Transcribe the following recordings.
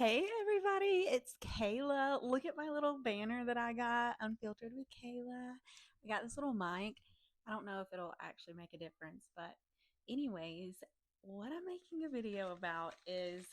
Hey everybody, it's Kayla. Look at my little banner that I got, Unfiltered with Kayla. I got this little mic. I don't know if it'll actually make a difference, but anyways, what I'm making a video about is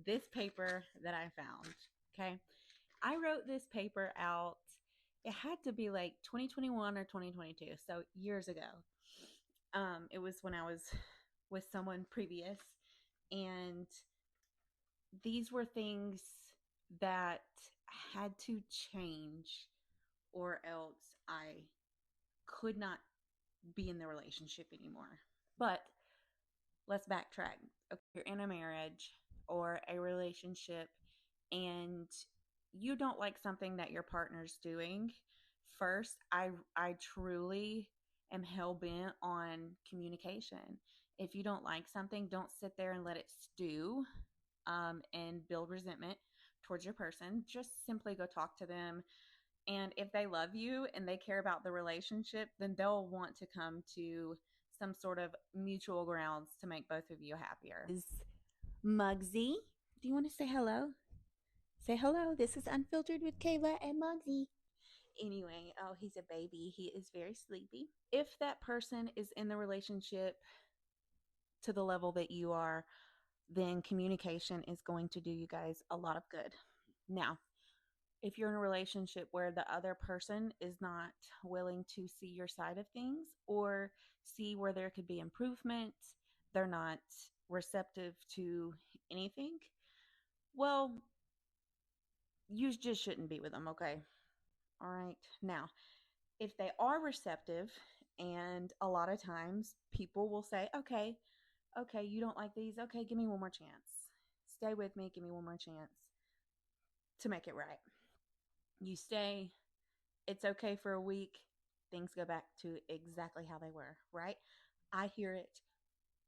this paper that I found. Okay. I wrote this paper out. It had to be like 2021 or 2022, so years ago. It was when I was with someone previous, and these were things that had to change, or else I could not be in the relationship anymore. But let's backtrack. Okay, you're in a marriage or a relationship and you don't like something that your partner's doing. First, I truly am hell bent on communication. If you don't like something, don't sit there and let it stew and build resentment towards your person. Just simply go talk to them. And if they love you and they care about the relationship, then they'll want to come to some sort of mutual grounds to make both of you happier. Is Muggsy. Do you want to say hello? Say hello. This is Unfiltered with Kayla and Muggsy. Anyway, oh, he's a baby. He is very sleepy. If that person is in the relationship to the level that you are, then communication is going to do you guys a lot of good. Now, if you're in a relationship where the other person is not willing to see your side of things or see where there could be improvement, they're not receptive to anything, well, you just shouldn't be with them, okay? All right. Now, if they are receptive, and a lot of times people will say, okay, you don't like these. Okay, give me one more chance. Stay with me. Give me one more chance to make it right. You stay. It's okay for a week. Things go back to exactly how they were, right? I hear it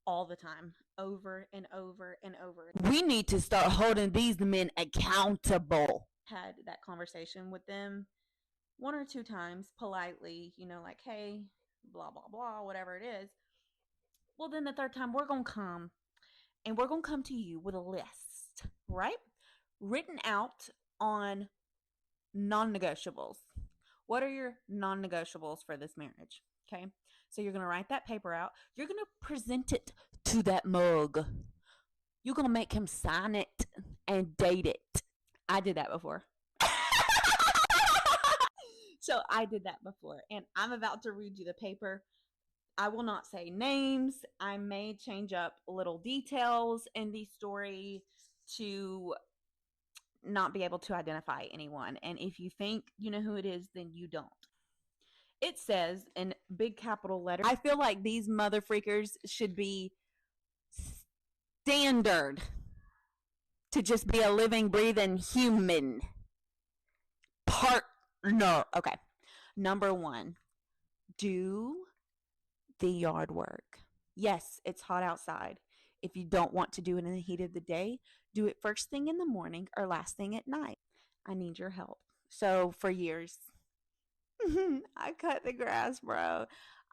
all the time, over and over and over. We need to start holding these men accountable. Had that conversation with them one or two times politely, like, hey, blah, blah, blah, whatever it is. Well, then the third time, we're going to come and we're going to come to you with a list, right? Written out on non negotiables. What are your non negotiables for this marriage? Okay. So you're going to write that paper out. You're going to present it to that mug. You're going to make him sign it and date it. I did that before. So I did that before. And I'm about to read you the paper. I will not say names. I may change up little details in the story to not be able to identify anyone. And if you think you know who it is, then you don't. It says in big capital letters, I feel like these mother freakers should be standard to just be a living, breathing human partner. Okay. Number one, do the yard work. Yes, it's hot outside. If you don't want to do it in the heat of the day, do it first thing in the morning or last thing at night. I need your help. So for years, I cut the grass, bro.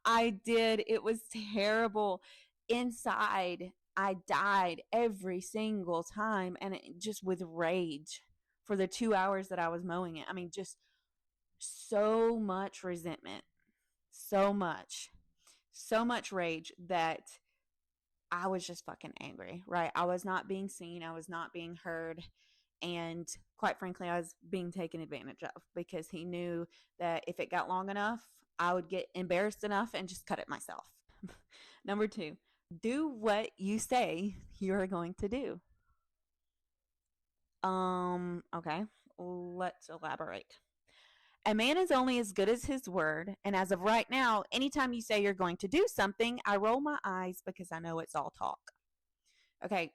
I did. It was terrible. Inside, I died every single time, and it just with rage for the 2 hours that I was mowing it. I mean, just so much resentment, so much rage that I was just fucking angry, right? I was not being seen. I was not being heard. And quite frankly, I was being taken advantage of because he knew that if it got long enough, I would get embarrassed enough and just cut it myself. Number two, do what you say you're going to do. Okay, let's elaborate. A man is only as good as his word, and as of right now, anytime you say you're going to do something, I roll my eyes because I know it's all talk. Okay,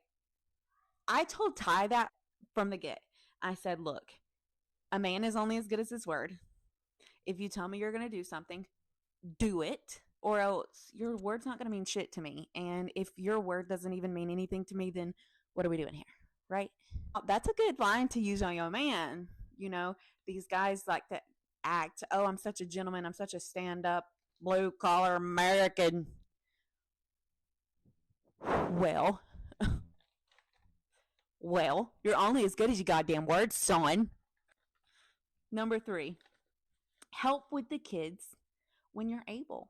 I told Ty that from the get. I said, look, a man is only as good as his word. If you tell me you're going to do something, do it, or else your word's not going to mean shit to me. And if your word doesn't even mean anything to me, then what are we doing here? Right? That's a good line to use on your man. You know, these guys like to act, oh, I'm such a gentleman, I'm such a stand up, blue collar American. Well, Well, you're only as good as your goddamn words, son. Number 3, help with the kids when you're able.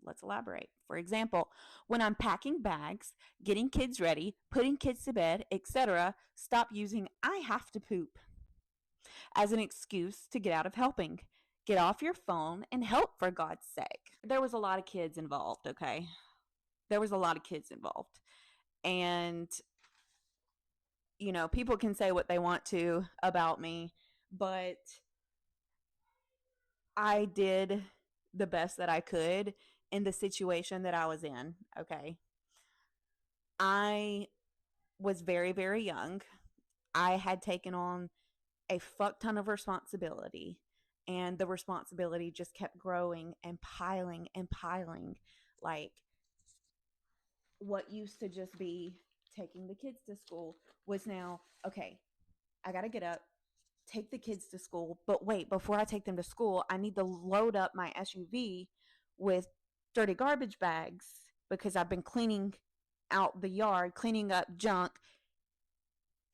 Let's elaborate. For example, when I'm packing bags, getting kids ready, putting kids to bed, etc., stop using "I have to poop" as an excuse to get out of helping. Get off your phone and help, for God's sake. There was a lot of kids involved, okay? There was a lot of kids involved. And, people can say what they want to about me, but I did the best that I could in the situation that I was in, okay? I was very, very young. I had taken on a fuck ton of responsibility, and the responsibility just kept growing and piling and piling. Like, what used to just be taking the kids to school was now, okay, I got to get up, take the kids to school. But wait, before I take them to school, I need to load up my SUV with dirty garbage bags because I've been cleaning out the yard, cleaning up junk.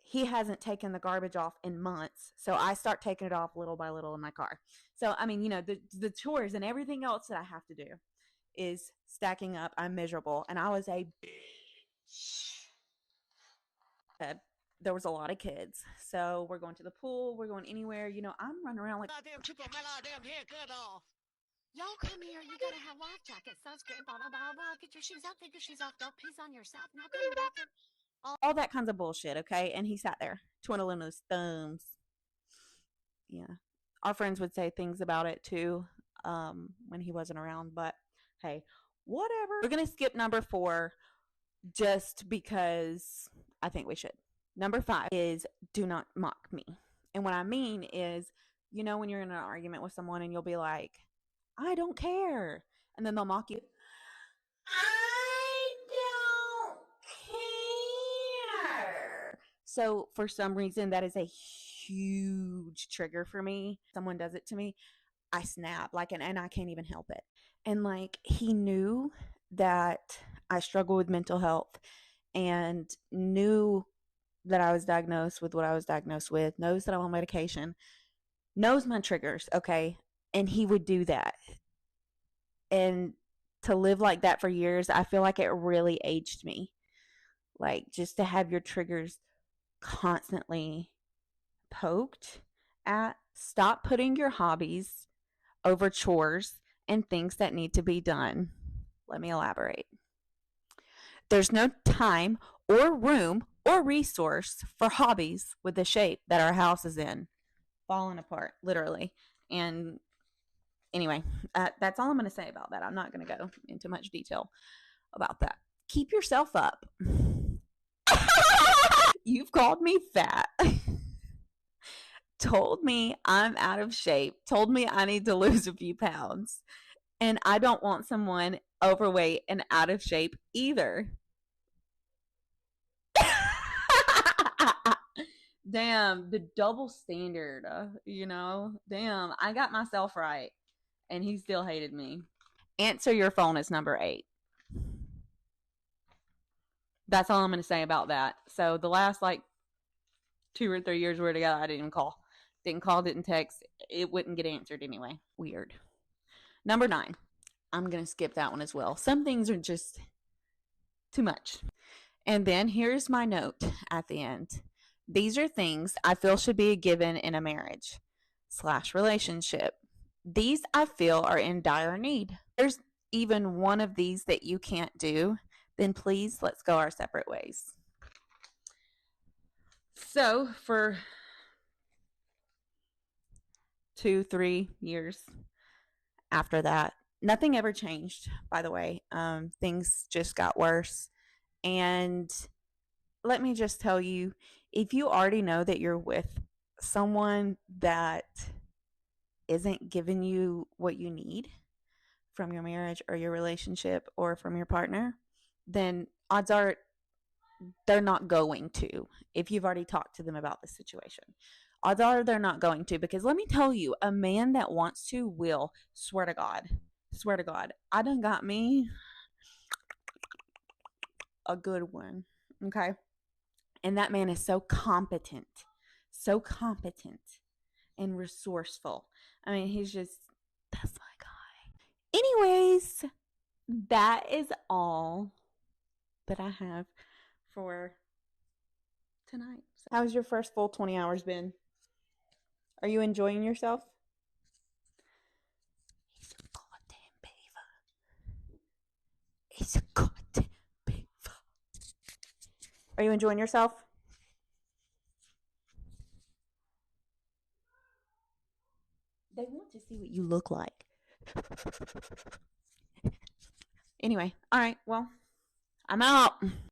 He hasn't taken the garbage off in months. So I start taking it off little by little in my car. So, I mean, the chores and everything else that I have to do is stacking up. I'm miserable. And I was a there was a lot of kids. So we're going to the pool, we're going anywhere. I'm running around like Took my damn haircut off. Y'all come here. You gotta have life jackets, sunscreen, blah blah blah blah. Get your shoes off. Take your shoes off. Don't piss on yourself. Now go to the bathroom. all that kinds of bullshit, okay? And he sat there twiddling his thumbs. Yeah. Our friends would say things about it too when he wasn't around, but hey, whatever. We're going to skip number 4 just because I think we should. Number 5 is do not mock me. And what I mean is, when you're in an argument with someone and you'll be like, I don't care. And then they'll mock you. I don't care. So for some reason, that is a huge trigger for me. Someone does it to me, I snap, and I can't even help it. And he knew that I struggle with mental health and knew that I was diagnosed with what I was diagnosed with, knows that I'm on medication, knows my triggers, okay? And he would do that. And to live like that for years, I feel like it really aged me. Just to have your triggers constantly poked at. Stop putting your hobbies over chores and things that need to be done. Let me elaborate. There's no time or room or resource for hobbies with the shape that our house is in. Falling apart, literally. And anyway, that's all I'm going to say about that. I'm not going to go into much detail about that. Keep yourself up. You've called me fat. Told me I'm out of shape. Told me I need to lose a few pounds. And I don't want someone overweight and out of shape either. Damn, the double standard, damn, I got myself right and he still hated me. Answer your phone is number 8. That's all I'm going to say about that. So the last 2 or 3 years we were together, I didn't even call. Didn't call, didn't text. It wouldn't get answered anyway. Weird. Number 9. I'm going to skip that one as well. Some things are just too much. And then here's my note at the end. These are things I feel should be a given in a marriage / relationship. These I feel are in dire need. There's even one of these that you can't do, then please let's go our separate ways. So for 2-3 years after that, nothing ever changed, by the way. Things just got worse. And let me just tell you, if you already know that you're with someone that isn't giving you what you need from your marriage or your relationship or from your partner, then odds are they're not going to, if you've already talked to them about the situation. Odds are they're not going to, because let me tell you, a man that wants to will. Swear to God. I done got me a good one. Okay. And that man is so competent and resourceful. I mean, that's my guy. Anyways, that is all that I have for tonight. How's your first full 20 hours been? Are you enjoying yourself? He's a goddamn beaver. He's a goddamn beaver. Are you enjoying yourself? They want to see what you look like. Anyway, all right, well, I'm out.